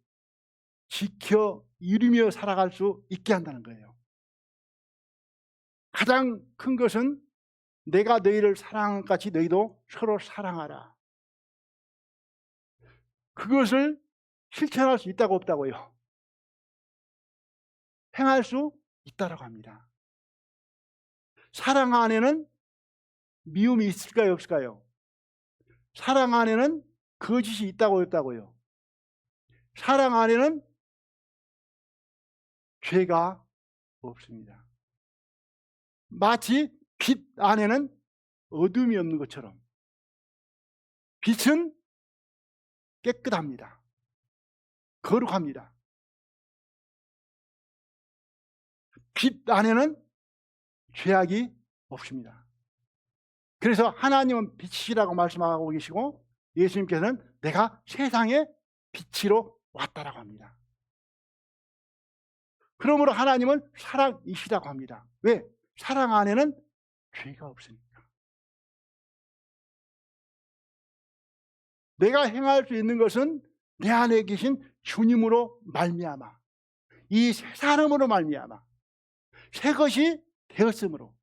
지켜 이루며 살아갈 수 있게 한다는 거예요. 가장 큰 것은 내가 너희를 사랑한 것 같이 너희도 서로 사랑하라. 그것을 실천할 수 있다고 없다고요? 행할 수 있다고 합니다. 사랑 안에는 미움이 있을까요, 없을까요? 사랑 안에는 거짓이 있다고 없다고요? 사랑 안에는 죄가 없습니다. 마치 빛 안에는 어둠이 없는 것처럼 빛은 깨끗합니다. 거룩합니다. 빛 안에는 죄악이 없습니다. 그래서 하나님은 빛이라고 말씀하고 계시고 예수님께서는 내가 세상의 빛으로 왔다라고 합니다. 그러므로 하나님은 사랑이시라고 합니다. 왜? 사랑 안에는 죄가 없으니까. 내가 행할 수 있는 것은 내 안에 계신 주님으로 말미암아, 이 새 사람으로 말미암아, 새 것이 되었으므로.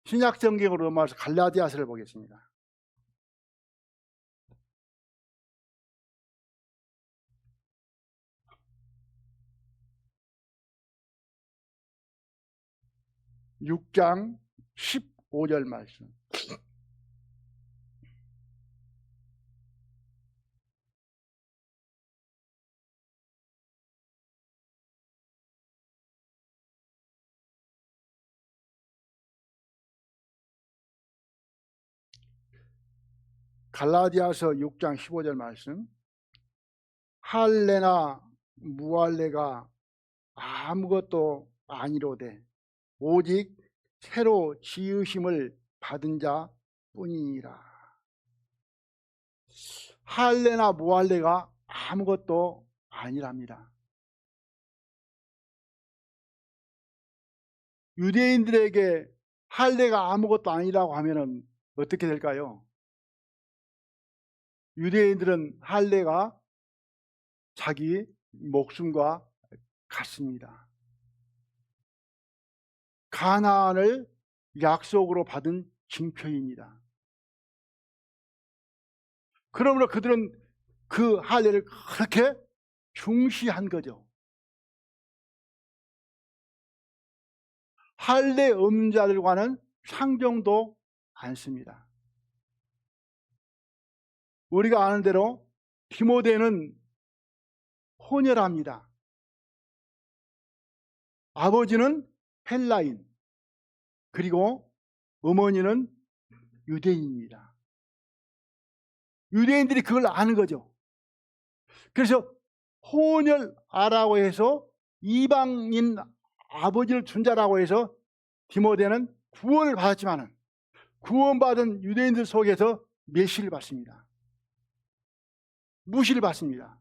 신약 성경으로 넘어와서 갈라디아서를 보겠습니다. (6장 15절) 말씀. 갈라디아서 6장 15절 말씀. 할례나 무할례가 아무것도 아니로되 오직 새로 지으심을 받은 자 뿐이니라. 할례나 무할례가 아무것도 아니랍니다. 유대인들에게 할례가 아무것도 아니라고 하면 어떻게 될까요? 유대인들은 할례가 자기 목숨과 같습니다. 가나안을 약속으로 받은 징표입니다. 그러므로 그들은 그 할례를 그렇게 중시한 거죠. 할례 없는 자들과는 상종도 않습니다. 우리가 아는 대로 디모데는 혼혈합니다. 아버지는 헬라인, 그리고 어머니는 유대인입니다. 유대인들이 그걸 아는 거죠. 그래서 혼혈아라고 해서 이방인 아버지를 둔 자라고 해서 디모데는 구원을 받았지만은 구원받은 유대인들 속에서 멸시를 받습니다. 무시를 받습니다.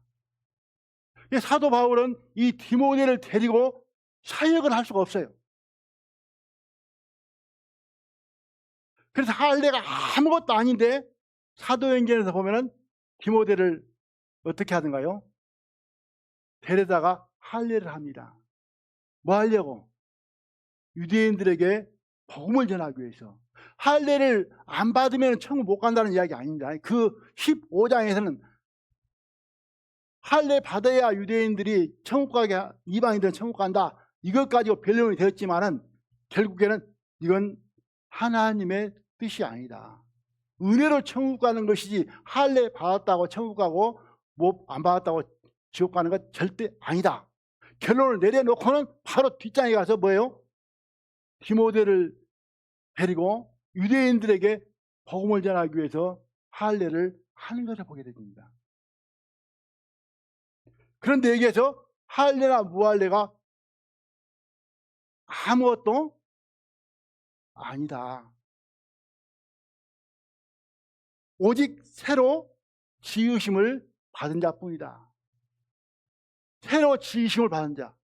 사도 바울은 이 디모데를 데리고 사역을 할 수가 없어요. 그래서 할례가 아무것도 아닌데 사도행전에서 보면은 디모데를 어떻게 하던가요? 데려다가 할례를 합니다. 뭐 하려고? 유대인들에게 복음을 전하기 위해서. 할례를 안 받으면 천국 못 간다는 이야기 아닙니다. 그 15장에서는 할례 받아야 유대인들이 천국 가게, 이방인들은 천국 간다, 이것 가지고 변론이 되었지만은 결국에는 이건 하나님의 뜻이 아니다. 은혜로 천국 가는 것이지 할례 받았다고 천국 가고 뭐 안 받았다고 지옥 가는 것 절대 아니다. 결론을 내려놓고는 바로 뒷장에 가서 뭐예요? 디모데를 데리고 유대인들에게 복음을 전하기 위해서 할례를 하는 것을 보게 됩니다. 그런데 여기에서 할례나 무할례가 아무것도 아니다. 오직 새로 지으심을 받은 자뿐이다. 새로 지으심을 받은 자.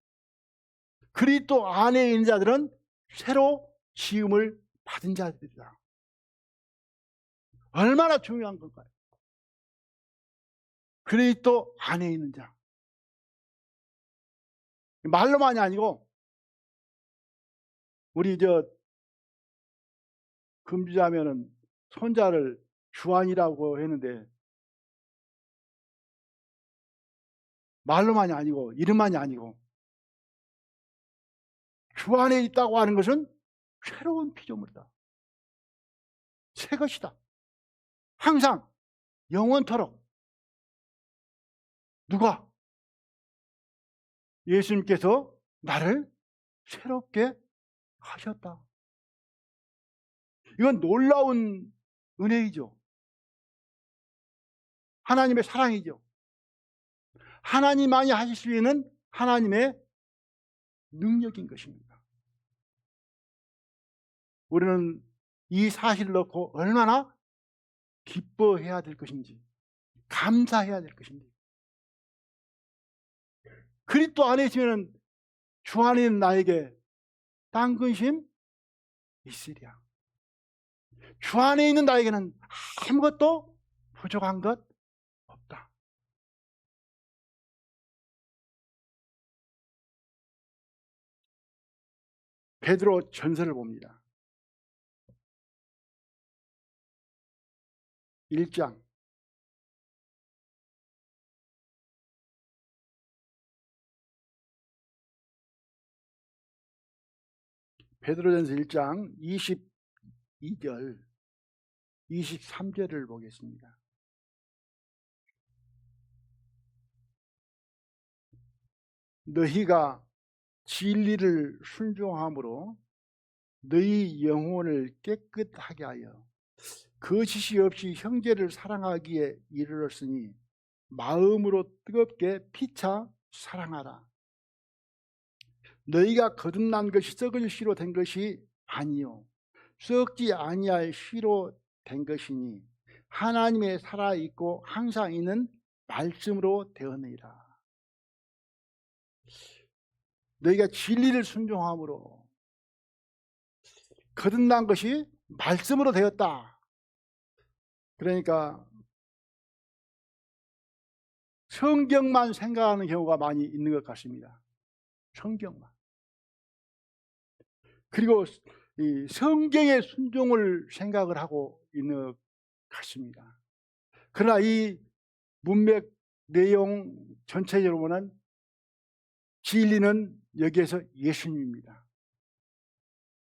그리스도 안에 있는 자들은 새로 지음을 받은 자들이다. 얼마나 중요한 걸까요? 그리스도 안에 있는 자. 말로만이 아니고 우리 금주자면은 손자를 주안이라고 했는데 말로만이 아니고 이름만이 아니고 주 안에 있다고 하는 것은 새로운 피조물이다. 새 것이다. 항상 영원토록. 누가? 예수님께서 나를 새롭게 하셨다. 이건 놀라운 은혜이죠. 하나님의 사랑이죠. 하나님만이 하실 수 있는 하나님의 능력인 것입니다. 우리는 이 사실을 놓고 얼마나 기뻐해야 될 것인지, 감사해야 될 것인지. 그리스도 안에 있으면 주 안에 있는 나에게 딴 근심 있으랴. 주 안에 있는 나에게는 아무것도 부족한 것 없다. 베드로 전서를 봅니다. 1장. 베드로전서 1장 22절, 23절을 보겠습니다. 너희가 진리를 순종함으로 너희 영혼을 깨끗하게 하여 거짓이 없이 형제를 사랑하기에 이르렀으니 마음으로 뜨겁게 피차 사랑하라. 너희가 거듭난 것이 썩을 씨로 된 것이 아니요 썩지 아니할 씨로 된 것이니 하나님의 살아있고 항상 있는 말씀으로 되었느니라. 너희가 진리를 순종함으로 거듭난 것이 말씀으로 되었다. 그러니까 성경만 생각하는 경우가 많이 있는 것 같습니다. 성경만. 그리고 이 성경의 순종을 생각을 하고 있는 것 같습니다. 그러나 이 문맥 내용 전체적으로 보면 진리는 여기에서 예수님입니다.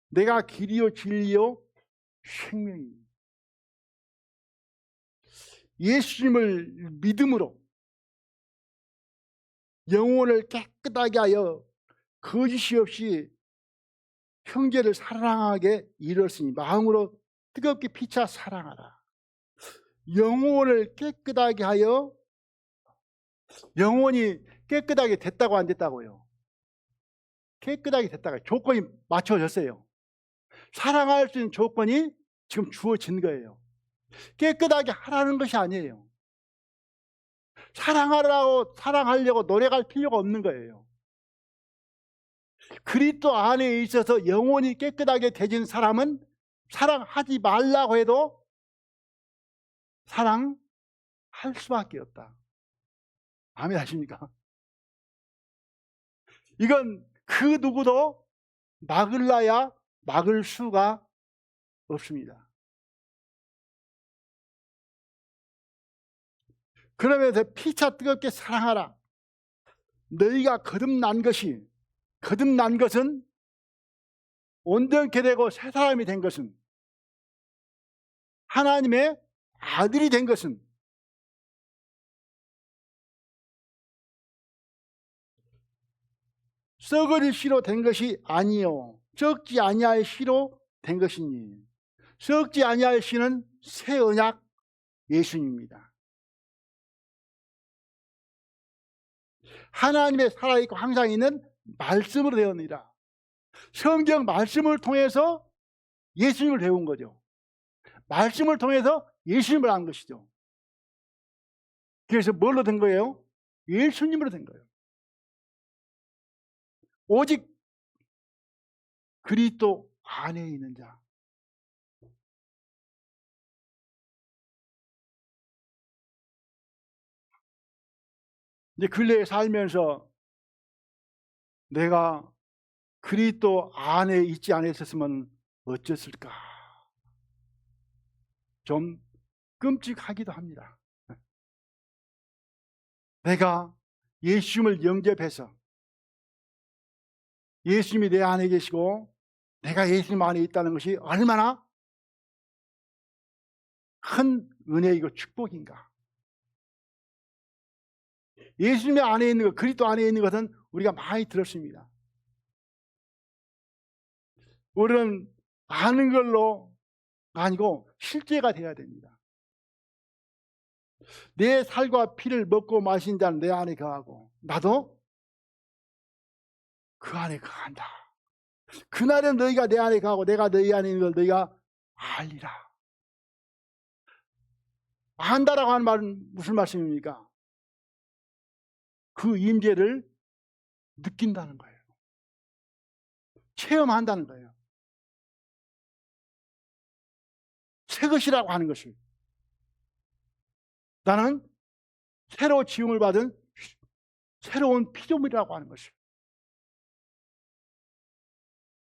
내가 길이요 진리요 생명입니다. 예수님을 믿음으로 영혼을 깨끗하게 하여 거짓이 없이 형제를 사랑하게 이르렀으니 마음으로 뜨겁게 피차 사랑하라. 영혼을 깨끗하게 하여, 영혼이 깨끗하게 됐다고 안 됐다고요? 깨끗하게 됐다가 조건이 맞춰졌어요. 사랑할 수 있는 조건이 지금 주어진 거예요. 깨끗하게 하라는 것이 아니에요. 사랑하려고 노력할 필요가 없는 거예요. 그리스도 안에 있어서 영혼이 깨끗하게 되진 사람은 사랑하지 말라고 해도 사랑할 수밖에 없다. 아멘 하십니까? 이건 그 누구도 막을라야 막을 수가 없습니다. 그러면서 피차 뜨겁게 사랑하라. 너희가 거듭난 것은 온전케 되고 새 사람이 된 것은, 하나님의 아들이 된 것은 썩을 씨로 된 것이 아니요 썩지 아니할 씨로 된 것이니, 썩지 아니할 씨는 새 언약 예수님입니다. 하나님의 살아있고 항상 있는 말씀으로 되었느니라. 성경 말씀을 통해서 예수님을 배운 거죠. 말씀을 통해서 예수님을 안 것이죠. 그래서 뭘로 된 거예요? 예수님으로 된 거예요. 오직 그리스도 안에 있는 자. 이제 근래에 살면서 내가 그리스도 안에 있지 않았으면 어쩌을까? 좀 끔찍하기도 합니다. 내가 예수님을 영접해서 예수님이 내 안에 계시고 내가 예수님 안에 있다는 것이 얼마나 큰 은혜이고 축복인가. 예수님의 안에 있는 것, 그리스도 안에 있는 것은 우리가 많이 들었습니다. 우리는 아는 걸로 아니고 실제가 돼야 됩니다. 내 살과 피를 먹고 마신 자는 내 안에 거하고 나도 그 안에 거한다. 그날은 너희가 내 안에 거하고 내가 너희 안에 있는 걸 너희가 알리라. 안다라고 하는 말은 무슨 말씀입니까? 그 임재를 느낀다는 거예요. 체험한다는 거예요. 새 것이라고 하는 것을, 나는 새로 지음을 받은 새로운 피조물이라고 하는 것을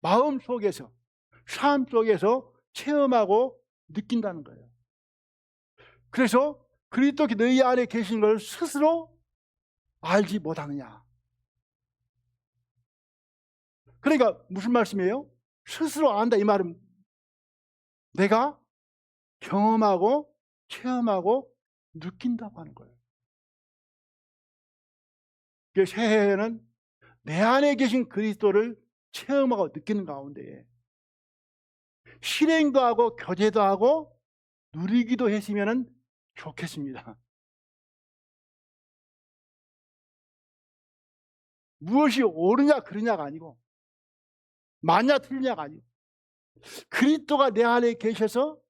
마음 속에서, 삶 속에서 체험하고 느낀다는 거예요. 그래서 그리스도 너희 안에 계신 걸 스스로 알지 못하느냐. 그러니까 무슨 말씀이에요? 스스로 안다 이 말은 내가 경험하고 체험하고 느낀다고 하는 거예요. 새해에는 내 안에 계신 그리스도를 체험하고 느끼는 가운데에 실행도 하고 교제도 하고 누리기도 했으면 좋겠습니다. 무엇이 옳으냐 그르냐가 아니고 맞냐 틀리냐가 아니고 그리스도가 내 안에 계셔서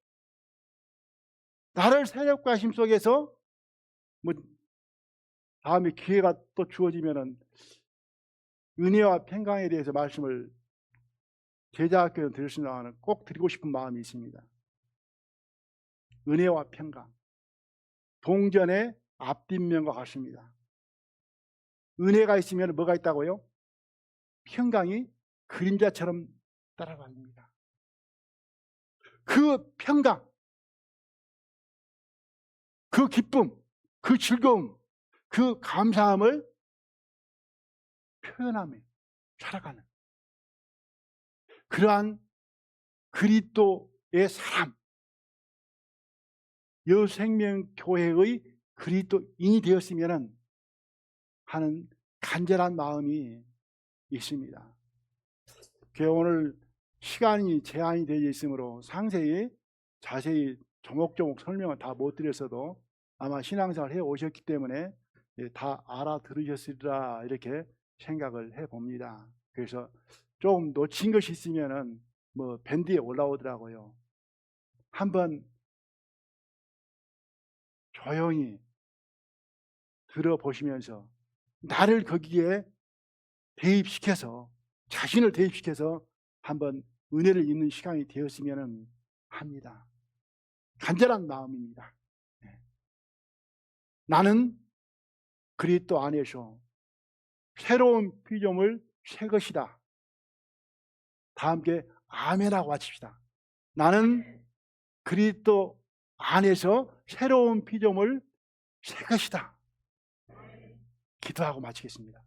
나를 새롭게 하심 속에서, 뭐 다음에 기회가 또 주어지면은 은혜와 평강에 대해서 말씀을 제자학교에 들으시면 꼭 드리고 싶은 마음이 있습니다. 은혜와 평강, 동전의 앞뒷면과 같습니다. 은혜가 있으면 뭐가 있다고요? 평강이 그림자처럼 따라다닙니다. 그 평강, 그 기쁨, 그 즐거움, 그 감사함을 표현하며 살아가는 그러한 그리스도의 사람, 여생명교회의 그리스도인이 되었으면 하는 간절한 마음이 있습니다. 오늘 시간이 제한이 되어 있으므로 상세히 자세히 조목조목 설명을 다 못 드렸어도 아마 신앙생활 해 오셨기 때문에 다 알아들으셨으리라 이렇게 생각을 해봅니다. 그래서 좀 놓친 것이 있으면은 뭐 밴드에 올라오더라고요. 한번 조용히 들어보시면서 나를 거기에 대입시켜서 자신을 대입시켜서 한번 은혜를 잊는 시간이 되었으면 합니다. 간절한 마음입니다. 나는 그리스도 안에서 새로운 피조물 새 것이다. 다 함께 아멘하고 마칩시다. 나는 그리스도 안에서 새로운 피조물 새 것이다. 기도하고 마치겠습니다.